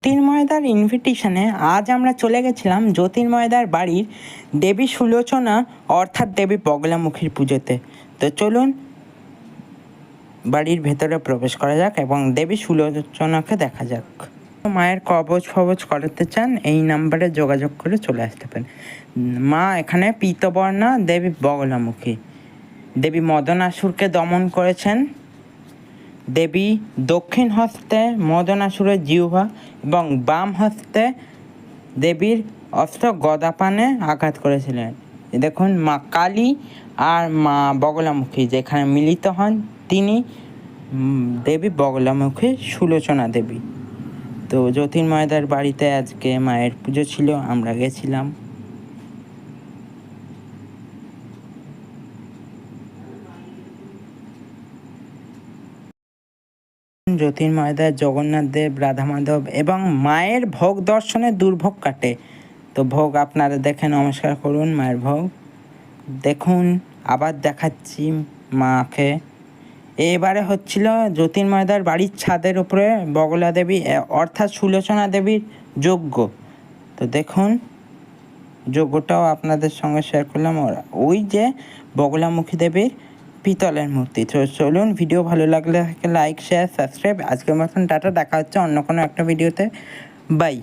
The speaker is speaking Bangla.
জ্যোতির্ময়দার ইনভিটেশনে আজ আমরা চলে গেছিলাম জ্যোতির্ময়দার বাড়ির দেবী সুলোচনা অর্থাৎ দেবী বগলামুখীর পুজোতে। তো চলুন বাড়ির ভেতরে প্রবেশ করা যাক এবং দেবী সুলোচনাকে দেখা যাক। মায়ের কবচ ফবচ করাতে চান এই নাম্বারে যোগাযোগ করে চলে আসতে পারেন। মা এখানে পীতবর্ণা দেবী বগলামুখী, দেবী মদনাসুরকে দমন করেছেন। দেবী দক্ষিণ হস্তে মদনাসুরের জিহ্বা এবং বাম হস্তে দেবীর অস্ত্র গদাপানে আঘাত করেছিলেন। দেখুন মা কালী আর মা বগলামুখী যেখানে মিলিত হন তিনি দেবী বগলামুখী সুলোচনা দেবী। তো জ্যোতির্ময়দার বাড়িতে আজকে মায়ের পুজো ছিল, আমরা গেছিলাম। জ্যোতির্ময়দার জগন্নাথ দেব, রাধা মাধব এবং মায়ের ভোগ দর্শনে দুর্ভোগ কাটে। তো ভোগ আপনারা দেখে নমস্কার করুন মায়ের ভোগ দেখুন। আবার দেখাচ্ছি মাকে। এবারে হচ্ছিল জ্যোতির্ময়দার বাড়ির ছাদের উপরে বগলা দেবী অর্থাৎ সুলোচনা দেবীর যজ্ঞ। তো দেখুন যজ্ঞটাও আপনাদের সঙ্গে শেয়ার করলাম। ওই যে বগলামুখী দেবীর পিতলের মূর্তি। তো চলুন, ভিডিও ভালো লাগলে লাইক শেয়ার সাবস্ক্রাইব। আজকের মতন টাটা, দেখা হচ্ছে অন্য কোনো একটা ভিডিওতে। বাই।